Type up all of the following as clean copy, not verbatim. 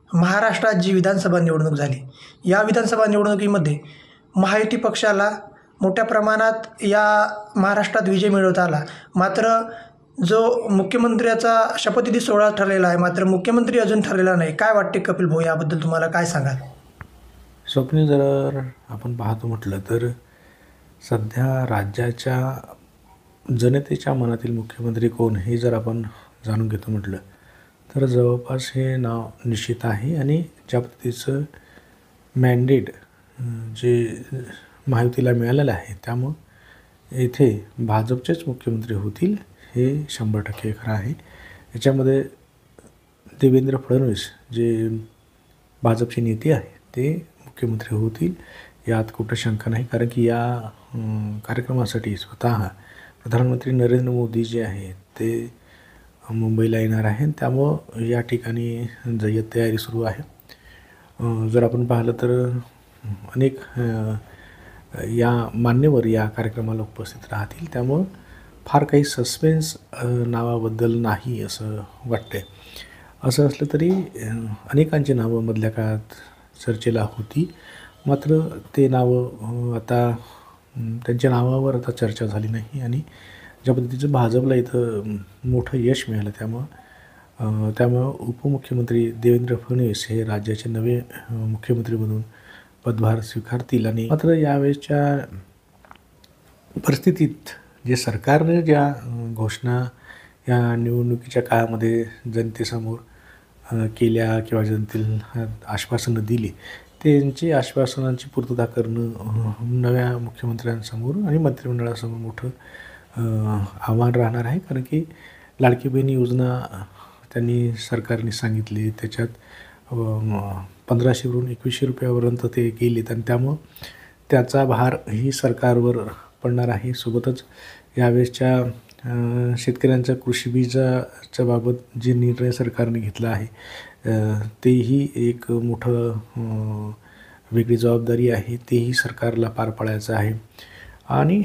महाराष्ट्रात जी विधानसभा निवडणूक झाली, या विधानसभा निवडणुकीमध्ये महायुती पक्षाला मोठ्या प्रमाणात या महाराष्ट्रात विजय मिळवता आला. मात्र जो मुख्यमंत्र्याचा शपथविधी सोहळा ठरलेला आहे, मात्र मुख्यमंत्री अजून ठरलेला नाही. काय वाटते कपिल भाऊ, याबद्दल तुम्हाला काय सांगाल? स्वप्नील, जर आपण पाहतो म्हटलं तर सध्या राज्याच्या जनतेच्या मनातील मुख्यमंत्री कोण हे जर आपण जाणून घेतो म्हटलं तर जवळपास हे नाव निश्चित आहे. आणि ज्या पद्धतीचं मॅन्डेट जे महायुतीला मिळालेलं आहे, त्यामुळं येथे भाजपचेच मुख्यमंत्री होतील हे 100% खरं आहे. याच्यामध्ये देवेंद्र फडणवीस जे भाजपचे नेते आहे ते मुख्यमंत्री होतील, यात कुठं शंका नाही. कारण की या कार्यक्रमासाठी स्वतः प्रधानमंत्री नरेंद्र मोदी जे आहेत ते मुंबईला येणार आहे. त्यामुळं या ठिकाणी जय्यत तयारी सुरू आहे. जर आपण पाहिलं तर अनेक या मान्यवर या कार्यक्रमाला उपस्थित राहतील. त्यामुळं फार काही सस्पेन्स नावाबद्दल नाही असं वाटतं आहे. असं असलं तरी अनेकांची नावं मधल्या काळात चर्चेला होती, मात्र ते नावं आता त्यांच्या नावावर आता चर्चा झाली नाही. आणि ज्या पद्धतीचं भाजपला इथं मोठं यश मिळालं, त्यामुळं उपमुख्यमंत्री देवेंद्र फडणवीस हे राज्याचे नवे मुख्यमंत्री म्हणून पदभार स्वीकारतील. आणि मात्र यावेळेसच्या परिस्थितीत जे सरकारने ज्या घोषणा या निवडणुकीच्या काळामध्ये जनतेसमोर केल्या किंवा जनतेला आश्वासनं दिली, त्यांची आश्वासनांची पूर्तता करणं नव्या मुख्यमंत्र्यांसमोर आणि मंत्रिमंडळासमोर मोठं आव्हान राहणार आहे. कारण की लाडकी बहीण योजना त्यांनी सरकारने सांगितली, त्याच्यात 1500वरून 2100 रुपयापर्यंत ते गेलेत आणि त्यामुळं त्याचा भार ही सरकारवर पडणार आहे. सोबतच यावेळेसच्या शेतकऱ्यांच्या कृषी बीजाच्या बाबत जे निर्णय सरकारने घेतला आहे तेही एक मोठं वेगळी जबाबदारी आहे, तेही सरकारला पार पाडायचं आहे. आणि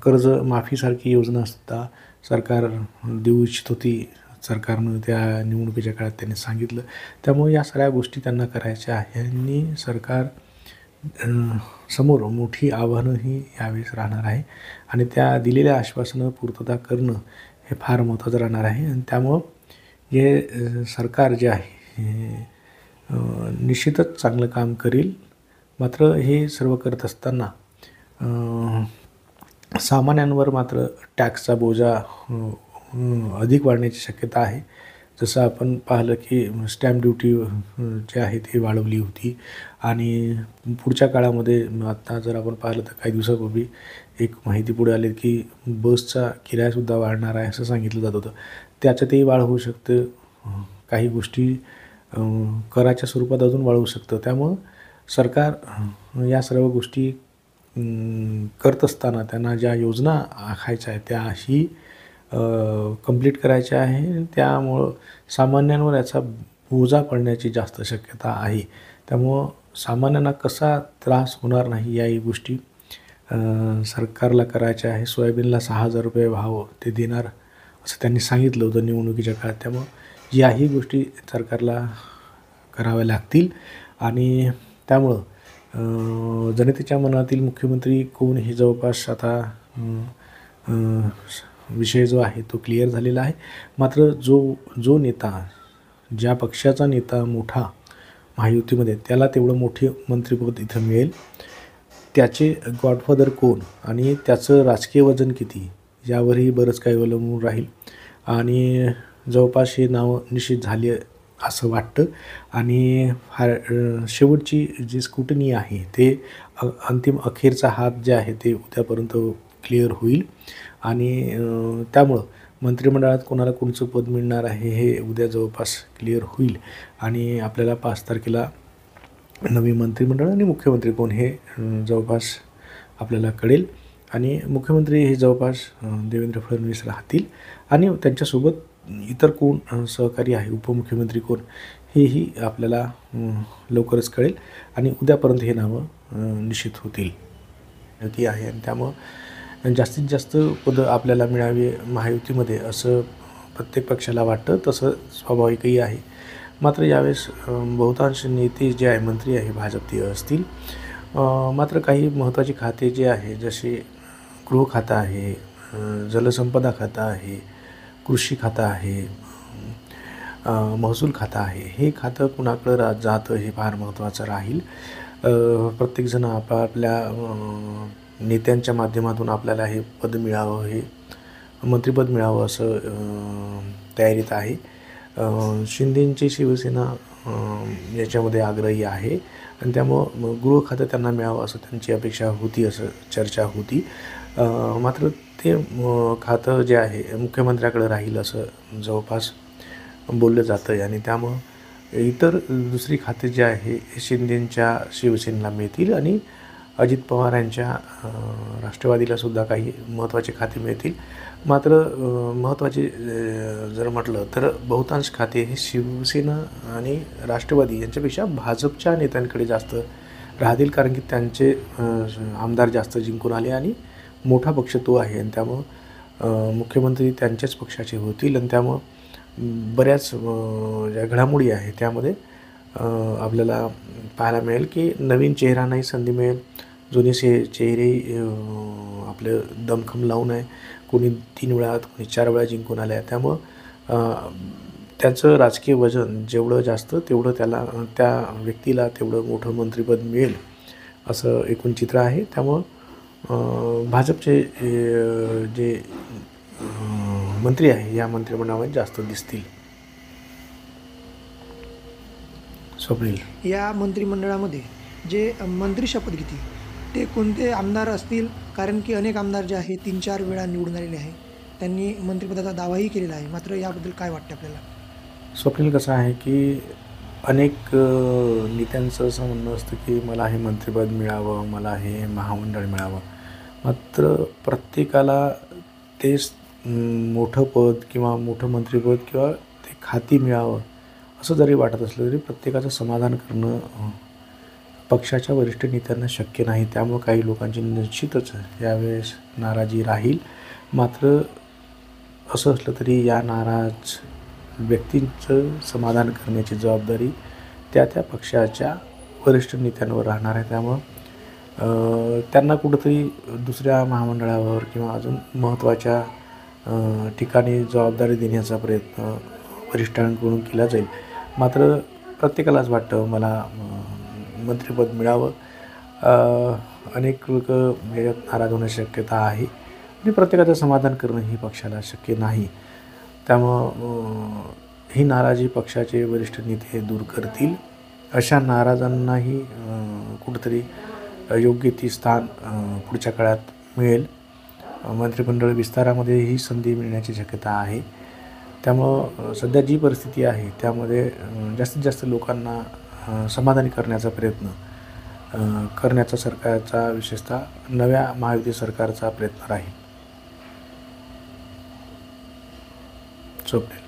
कर्जमाफीसारखी योजनासुद्धा सरकार देऊ इच्छित होती, सरकारनं त्या निवडणुकीच्या काळात त्यांनी सांगितलं. त्यामुळे या सगळ्या गोष्टी त्यांना करायच्या आहे आणि सरकार समोर मोठी आव्हानंही यावेळेस राहणार आहे. आणि त्या दिलेल्या आश्वासनं पूर्तता करणं हे फार महत्त्वाचं राहणार आहे. आणि त्यामुळं हे सरकार जे आहे हे निश्चितच चांगलं काम करेल. मात्र हे सर्व करत असताना सामान्यांवर मात्र टॅक्सचा बोजा अधिक वाढण्याची शक्यता आहे. जसं आपण पाहिलं की स्टॅम्प ड्युटी जी आहे ती वाढवली होती आणि पुढच्या काळामध्ये आता जर आपण पाहिलं तर काही दिवसापूर्वी एक माहिती पुढे आली की बसचा किरायासुद्धा वाढणार आहे असं सांगितलं जात होतं. त्याच्यातही वाढ होऊ शकतं, काही गोष्टी कराच्या स्वरूपात अजून वाढवू शकतं. त्यामुळं सरकार या सर्व गोष्टी करत असताना त्यांना ज्या योजना आखायच्या आहेत त्याही कंप्लीट करायच्या आहे. त्यामुळं सामान्यांवर याचा बोजा पडण्याची जास्त शक्यता आहे. त्यामुळं सामान्यांना कसा त्रास होणार नाही याही गोष्टी सरकारला करायच्या आहे. सोयाबीनला 6000 रुपये भाव ते देणार असं त्यांनी सांगितलं होतं निवडणुकीच्या काळात. त्यामुळं याही गोष्टी सरकारला कराव्या लागतील. आणि त्यामुळं जनतेच्या मनातील मुख्यमंत्री कोण हे जवळपास आता विषय जो आहे तो क्लिअर झालेला आहे. मात्र जो नेता, ज्या पक्षाचा नेता मोठा महायुतीमध्ये, त्याला तेवढं मोठे मंत्रिपद इथं मिळेल, त्याचे गॉडफादर कोण आणि त्याचं राजकीय वजन किती यावरही बरंच काही अवलंबून राहील. आणि जवळपास हे नाव निश्चित झाली असं वाटतं. आणि शेवटची जी स्क्रुटनी आहे ते अंतिम अखेरचा हात जे आहे ते उद्यापर्यंत क्लिअर होईल. आणि त्यामुळं मंत्रिमंडळात कोणाला कोणचं पद मिळणार आहे हे उद्या जवळपास क्लिअर होईल. आणि आपल्याला 5 तारखेला नवी मंत्रिमंडळ आणि मुख्यमंत्री कोण हे जवळपास आपल्याला कळेल. आणि मुख्यमंत्री हे जवळपास देवेंद्र फडणवीस राहतील आणि त्यांच्यासोबत इतर कोण सहकारी आहे, उपमुख्यमंत्री कोण, हेही आपल्याला लवकरच कळेल. आणि उद्यापर्यंत हे नावं निश्चित होतील ती आहे. आणि त्यामुळं जास्तीत जास्त पदं आपल्याला मिळावी महायुतीमध्ये असं प्रत्येक पक्षाला वाटतं, तसं स्वाभाविकही आहे. मात्र यावेळेस बहुतांश नेते जे आहे मंत्री आहे भाजपचे असतील. मात्र काही महत्त्वाची खाते जे आहे जसे गृह खातं आहे, जलसंपदा खातं आहे, कृषी खातं आहे, महसूल खातं आहे. हे खातं कुणाकडं जातं हे फार महत्त्वाचं राहील. प्रत्येकजण आपापल्या नेत्यांच्या माध्यमातून आपल्याला हे पद मिळावं, हे मंत्रिपद मिळावं असं तयारीत आहे. शिंदेंची शिवसेना याच्यामध्ये आग्रही आहे आणि त्यामुळं गृह खातं त्यांना मिळावं असं त्यांची अपेक्षा होती, असं चर्चा होती. मात्र ते खातं जे आहे मुख्यमंत्र्याकडे राहील असं जवळपास बोललं जातं आहे आणि त्यामुळं इतर दुसरी खाते जे आहे शिंदेंच्या शिवसेनेला मिळतील आणि अजित पवार यांच्या राष्ट्रवादीलासुद्धा काही महत्त्वाचे खाते मिळतील. मात्र महत्त्वाचे जर म्हटलं तर बहुतांश खाते हे शिवसेना आणि राष्ट्रवादी यांच्यापेक्षा भाजपच्या नेत्यांकडे जास्त राहतील, कारण की त्यांचे आमदार जास्त जिंकून आले आणि मोठा पक्ष तो आहे आणि त्यामुळं मुख्यमंत्री त्यांच्याच पक्षाचे होतील आणि त्यामुळं बऱ्याच ज्या घडामोडी आहे त्यामध्ये आपल्याला पाहायला मिळेल की नवीन चेहऱ्यांनाही संधी मिळेल. जुने चेहरे आपलं दमखम लावून आहे, कोणी 3 वेळा कोणी 4 वेळा जिंकून आले आहे. त्यामुळं त्याचं राजकीय वजन जेवढं जास्त तेवढं त्याला त्या व्यक्तीला तेवढं मोठं मंत्रिपद मिळेल असं एकूण चित्र आहे. त्यामुळं भाजपचे जे मंत्री आहे या मंत्रिमंडळामध्ये जास्त दिसतील. स्वप्नील, या मंत्रिमंडळामध्ये जे मंत्री शपथ घेतील ते कोणते आमदार असतील? कारण की अनेक आमदार जे आहे 3-4 वेळा निवडून आलेले आहे, त्यांनी मंत्रिपदाचा दावाही केलेला आहे. मात्र याबद्दल काय वाटते आपल्याला? स्वप्नील, कसं आहे की अनेक नेत्यांचं असं म्हणणं असतं की मला हे मंत्रिपद मिळावं, मला हे महामंडळ मिळावं. मात्र प्रत्येकाला तेच मोठं पद किंवा मोठं मंत्रिपद किंवा ते खाती मिळावं असं जरी वाटत असलं तरी प्रत्येकाचं समाधान करणं पक्षाच्या वरिष्ठ नेत्यांना शक्य नाही. त्यामुळं काही लोकांची निश्चितच यावेळेस नाराजी राहील. मात्र असं असलं तरी या नाराज व्यक्तींचं समाधान करण्याची जबाबदारी त्या पक्षाच्या वरिष्ठ नेत्यांवर राहणार आहे. त्यामुळं त्यांना कुठंतरी दुसऱ्या महामंडळावर किंवा अजून महत्त्वाच्या ठिकाणी जबाबदारी देण्याचा प्रयत्न वरिष्ठांकडून केला जाईल. मात्र प्रत्येकालाच वाटतं मला मंत्रिपद मिळावं. अनेक लोक याच्यात नाराज होण्याची शक्यता आहे आणि प्रत्येकाचं समाधान करणं ही पक्षाला शक्य नाही. त्यामुळं ही नाराजी पक्षाचे वरिष्ठ नेते दूर करतील. अशा नाराजांनाही कुठंतरी योग्य ती स्थान पुढच्या काळात मिळेल. मंत्रिमंडळ विस्तारामध्ये ही संधी मिळण्याची शक्यता आहे. त्यामुळं सध्या जी परिस्थिती आहे त्यामध्ये जास्तीत जास्त लोकांना समाधानी करण्याचा प्रयत्न करण्याचा सरकारचा, विशेषतः नव्या महायुती सरकारचा प्रयत्न राहील. स्वप्नील.